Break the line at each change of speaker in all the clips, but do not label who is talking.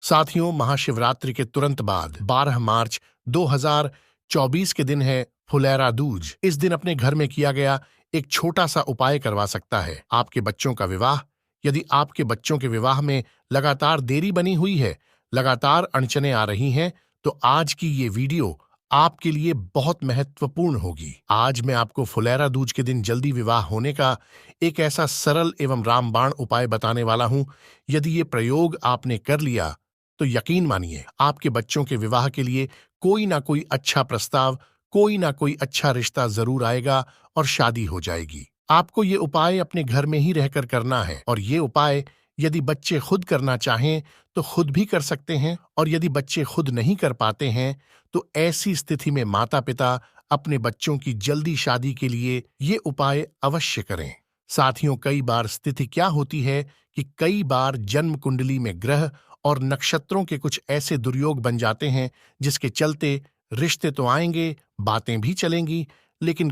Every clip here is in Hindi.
साथियों, महाशिवरात्रि के तुरंत बाद 12 मार्च 2024 के दिन है फुलेरा दूज। इस दिन अपने घर में किया गया एक छोटा सा उपाय करवा सकता है आपके बच्चों का विवाह। यदि आपके बच्चों के विवाह में लगातार देरी बनी हुई है, लगातार अड़चनें आ रही हैं, तो आज की ये वीडियो आपके लिए बहुत महत्वपूर्ण होगी। आज मैं आपको फुलेरा दूज के दिन जल्दी विवाह होने का एक ऐसा सरल एवं रामबाण उपाय बताने वाला हूं। यदि ये प्रयोग आपने कर लिया तो यकीन मानिए आपके बच्चों के विवाह के लिए कोई ना कोई अच्छा प्रस्ताव, कोई ना कोई अच्छा रिश्ता जरूर आएगा और शादी हो जाएगी। आपको ये उपाय अपने घर में ही रहकर करना है और ये उपाय यदि बच्चे खुद करना चाहें तो खुद भी कर सकते हैं, और यदि बच्चे खुद नहीं कर पाते हैं तो ऐसी स्थिति में माता पिता अपने बच्चों की जल्दी शादी के लिए ये उपाय अवश्य करें। साथियों, कई बार स्थिति क्या होती है कि कई बार जन्म कुंडली में ग्रह और नक्षत्रों के कुछ ऐसे दुर्योग बन जाते हैं जिसके चलते रिश्ते तो आएंगे, बातें भी चलेंगी, लेकिन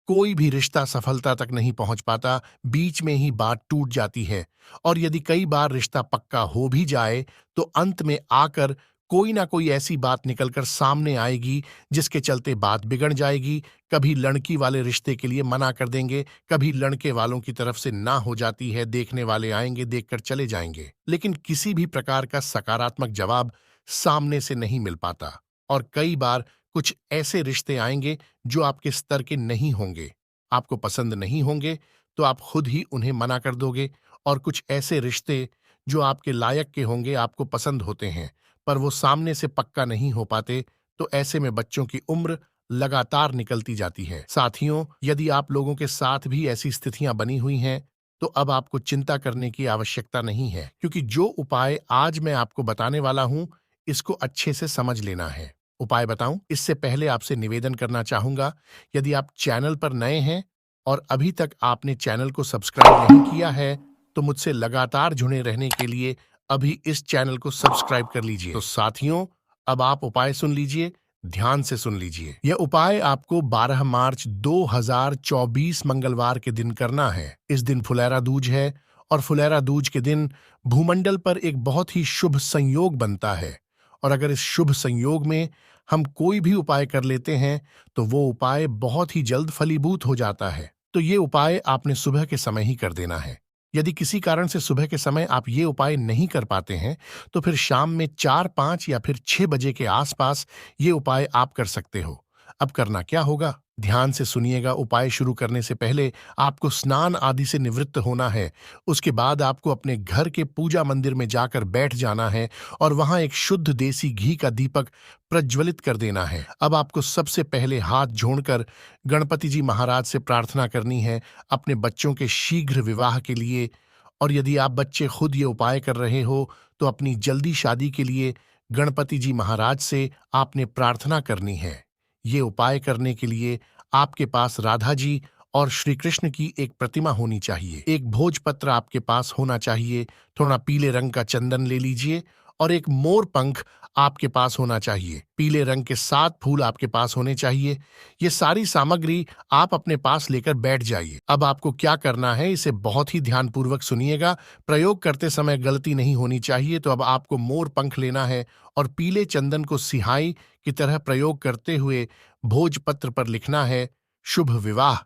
कोई भी रिश्ता सफलता तक नहीं पहुंच पाता, बीच में ही बात टूट जाती है। और यदि कई बार रिश्ता पक्का हो भी जाए तो अंत में आकर कोई ना कोई ऐसी बात निकलकर सामने आएगी जिसके चलते बात बिगड़ जाएगी। कभी लड़की वाले रिश्ते के लिए मना कर देंगे, कभी लड़के वालों की तरफ से ना हो जाती है, देखने वाले आएंगे, देखकर चले जाएंगे, लेकिन किसी भी प्रकार का सकारात्मक जवाब सामने से नहीं मिल पाता। और कई बार कुछ ऐसे रिश्ते आएंगे जो आपके स्तर के नहीं होंगे, आपको पसंद नहीं होंगे, तो आप खुद ही उन्हें मना कर दोगे। और कुछ ऐसे रिश्ते जो आपके लायक के होंगे, आपको पसंद होते हैं, पर वो सामने से पक्का नहीं हो पाते, तो ऐसे में बच्चों की उम्र लगातार निकलती जाती है। साथियों, यदि आप लोगों के साथ भी ऐसी स्थितियां बनी हुई हैं तो अब आपको चिंता करने की आवश्यकता नहीं है, क्योंकि जो उपाय आज मैं आपको बताने वाला हूं इसको अच्छे से समझ लेना है। उपाय बताऊं इससे पहले आपसे निवेदन करना चाहूंगा, यदि आप चैनल पर नए हैं और अभी तक आपने चैनल को सब्सक्राइब नहीं किया है तो मुझसे लगातार जुड़े रहने के लिए अभी इस चैनल को सब्सक्राइब कर लीजिए। तो साथियों, अब आप उपाय सुन लीजिए, ध्यान से सुन लीजिए। यह उपाय आपको 12 मार्च 2024 मंगलवार के दिन करना है। इस दिन फुलेरा दूज है और फुलेरा दूज के दिन भूमंडल पर एक बहुत ही शुभ संयोग बनता है, और अगर इस शुभ संयोग में हम कोई भी उपाय कर लेते हैं तो वो उपाय बहुत ही जल्द फलीभूत हो जाता है। तो ये उपाय आपने सुबह के समय ही कर देना है। यदि किसी कारण से सुबह के समय आप ये उपाय नहीं कर पाते हैं तो फिर शाम में 4, 5 या फिर 6 बजे के आसपास ये उपाय आप कर सकते हो। अब करना क्या होगा, ध्यान से सुनिएगा। उपाय शुरू करने से पहले आपको स्नान आदि से निवृत्त होना है। उसके बाद आपको अपने घर के पूजा मंदिर में जाकर बैठ जाना है और वहां एक शुद्ध देसी घी का दीपक प्रज्वलित कर देना है। अब आपको सबसे पहले हाथ जोड़कर गणपति जी महाराज से प्रार्थना करनी है अपने बच्चों के शीघ्र विवाह के लिए। और यदि आप बच्चे खुद ये उपाय कर रहे हो तो अपनी जल्दी शादी के लिए गणपति जी महाराज से आपने प्रार्थना करनी है। ये उपाय करने के लिए आपके पास राधा जी और श्री कृष्ण की एक प्रतिमा होनी चाहिए। एक भोजपत्र आपके पास होना चाहिए, थोड़ा पीले रंग का चंदन ले लीजिए और एक मोर पंख आपके पास होना चाहिए। पीले रंग के 7 फूल आपके पास होने चाहिए। ये सारी सामग्री आप अपने पास लेकर बैठ जाइए। अब आपको क्या करना है इसे बहुत ही ध्यानपूर्वक सुनिएगा। प्रयोग करते समय गलती नहीं होनी चाहिए। तो अब आपको मोर पंख लेना है और पीले चंदन को सिहाई की तरह प्रयोग करते हुए भोजपत्र पर लिखना है शुभ विवाह।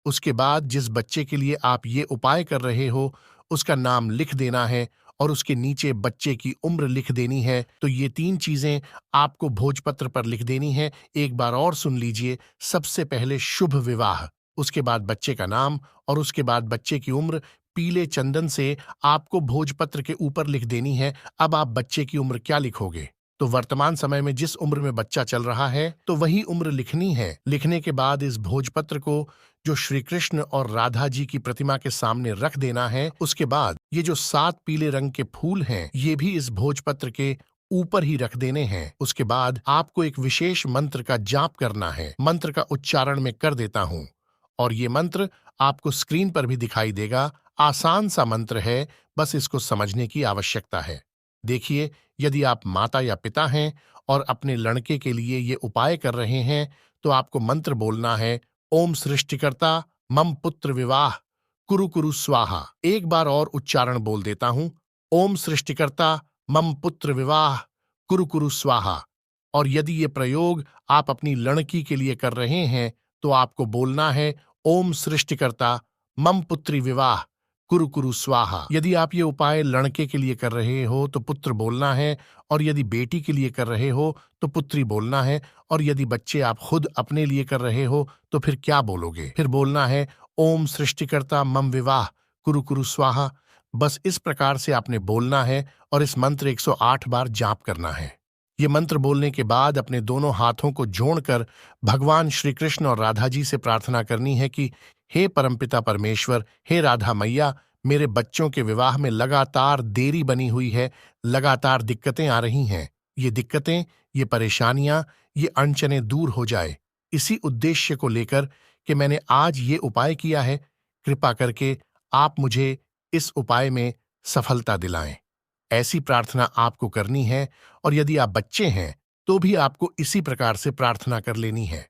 उसके बाद जिस बच्चे के लिए आप ये उपाय कर रहे हो उसका नाम लिख देना है और उसके नीचे बच्चे की उम्र लिख देनी है। तो ये 3 चीजें आपको भोजपत्र पर लिख देनी है। एक बार और सुन लीजिए, सबसे पहले शुभ विवाह, उसके बाद बच्चे का नाम और उसके बाद बच्चे की उम्र पीले चंदन से आपको भोजपत्र के ऊपर लिख देनी है। अब आप बच्चे की उम्र क्या लिखोगे, तो वर्तमान समय में जिस उम्र में बच्चा चल रहा है तो वही उम्र लिखनी है। लिखने के बाद इस भोजपत्र को जो श्री कृष्ण और राधा जी की प्रतिमा के सामने रख देना है। उसके बाद ये जो 7 पीले रंग के फूल हैं ये भी इस भोजपत्र के ऊपर ही रख देने हैं। उसके बाद आपको एक विशेष मंत्र का जाप करना है। मंत्र का उच्चारण मैं कर देता हूँ और ये मंत्र आपको स्क्रीन पर भी दिखाई देगा। आसान सा मंत्र है, बस इसको समझने की आवश्यकता है। देखिए, यदि आप माता या पिता हैं और अपने लड़के के लिए ये उपाय कर रहे हैं तो आपको मंत्र बोलना है ओम सृष्टिकर्ता मम पुत्र विवाह कुरु कुरु स्वाहा। एक बार और उच्चारण बोल देता हूं, ओम सृष्टिकर्ता मम पुत्र विवाह कुरु कुरु स्वाहा। और यदि ये प्रयोग आप अपनी लड़की के लिए कर रहे हैं तो आपको बोलना है ओम सृष्टिकर्ता मम पुत्री विवाह कुरु कुरु स्वाहा। यदि आप ये उपाय लड़के के लिए कर रहे हो तो पुत्र बोलना है, और यदि बेटी के लिए कर रहे हो तो पुत्री बोलना है, और यदि बच्चे आप खुद अपने लिए कर रहे हो तो फिर क्या बोलोगे? फिर बोलना है ओम सृष्टिकर्ता मम विवाह कुरु कुरु स्वाहा। बस इस प्रकार से आपने बोलना है और इस मंत्र 108 बार जाप करना है। ये मंत्र बोलने के बाद अपने दोनों हाथों को जोड़कर भगवान श्री कृष्ण और राधा जी से प्रार्थना करनी है कि हे परमपिता परमेश्वर, हे राधा मैया, मेरे बच्चों के विवाह में लगातार देरी बनी हुई है, लगातार दिक्कतें आ रही हैं। ये दिक्कतें, ये परेशानियां, ये अड़चनें दूर हो जाए। इसी उद्देश्य को लेकर कि मैंने आज ये उपाय किया है, कृपा करके आप मुझे इस उपाय में सफलता दिलाएं। ऐसी प्रार्थना आपको करनी है, और यदि आप बच्चे हैं तो भी आपको इसी प्रकार से प्रार्थना कर लेनी है।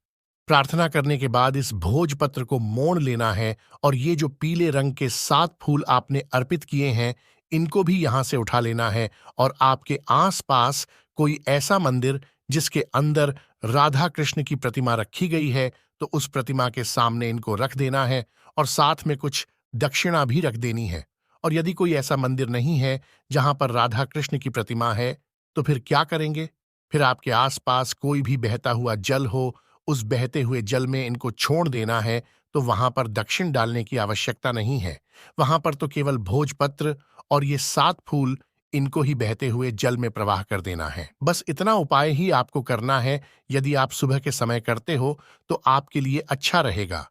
प्रार्थना करने के बाद इस भोजपत्र को मोड़ लेना है, और ये जो पीले रंग के 7 फूल आपने अर्पित किए हैं इनको भी यहां से उठा लेना है, और आपके आसपास कोई ऐसा मंदिर जिसके अंदर राधा कृष्ण की प्रतिमा रखी गई है तो उस प्रतिमा के सामने इनको रख देना है, और साथ में कुछ दक्षिणा भी रख देनी है। और यदि कोई ऐसा मंदिर नहीं है जहां पर राधा कृष्ण की प्रतिमा है तो फिर क्या करेंगे? फिर आपके आसपास कोई भी बहता हुआ जल हो, उस बहते हुए जल में इनको छोड़ देना है, तो वहां पर दक्षिण डालने की आवश्यकता नहीं है। वहां पर तो केवल भोजपत्र और ये 7 फूल इनको ही बहते हुए जल में प्रवाह कर देना है। बस इतना उपाय ही आपको करना है। यदि आप सुबह के समय करते हो तो आपके लिए अच्छा रहेगा,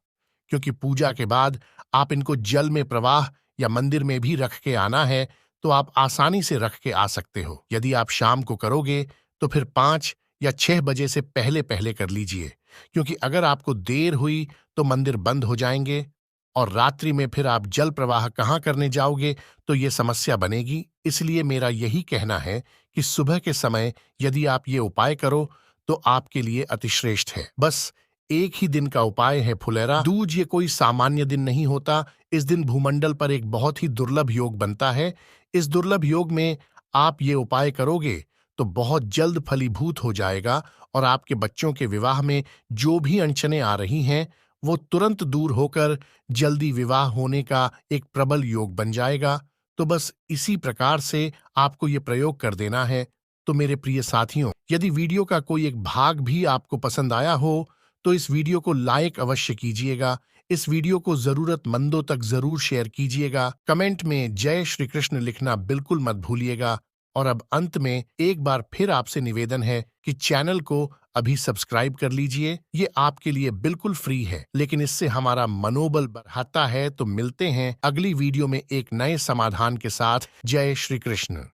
क्योंकि पूजा के बाद आप इनको जल में प्रवाह या मंदिर में भी रख के आना है, तो आप आसानी से रख के आ सकते हो। यदि आप शाम को करोगे तो फिर 5 या 6 बजे से पहले पहले कर लीजिए, क्योंकि अगर आपको देर हुई तो मंदिर बंद हो जाएंगे, और रात्रि में फिर आप जल प्रवाह कहाँ करने जाओगे तो ये समस्या बनेगी। इसलिए मेरा यही कहना है कि सुबह के समय यदि आप ये उपाय करो तो आपके लिए अतिश्रेष्ठ है। बस एक ही दिन का उपाय है फुलेरा दूज। ये कोई सामान्य दिन नहीं होता। इस दिन भूमंडल पर एक बहुत ही दुर्लभ योग बनता है। इस दुर्लभ योग में आप ये उपाय करोगे तो बहुत जल्द फलीभूत हो जाएगा, और आपके बच्चों के विवाह में जो भी अड़चनें आ रही हैं वो तुरंत दूर होकर जल्दी विवाह होने का एक प्रबल योग बन जाएगा। तो बस इसी प्रकार से आपको ये प्रयोग कर देना है। तो मेरे प्रिय साथियों, यदि वीडियो का कोई एक भाग भी आपको पसंद आया हो तो इस वीडियो को लाइक अवश्य कीजिएगा। इस वीडियो को जरूरतमंदों तक जरूर शेयर कीजिएगा। कमेंट में जय श्री कृष्ण लिखना बिल्कुल मत भूलिएगा। और अब अंत में एक बार फिर आपसे निवेदन है कि चैनल को अभी सब्सक्राइब कर लीजिए। ये आपके लिए बिल्कुल फ्री है, लेकिन इससे हमारा मनोबल बढ़ाता है। तो मिलते हैं अगली वीडियो में एक नए समाधान के साथ। जय श्री कृष्ण।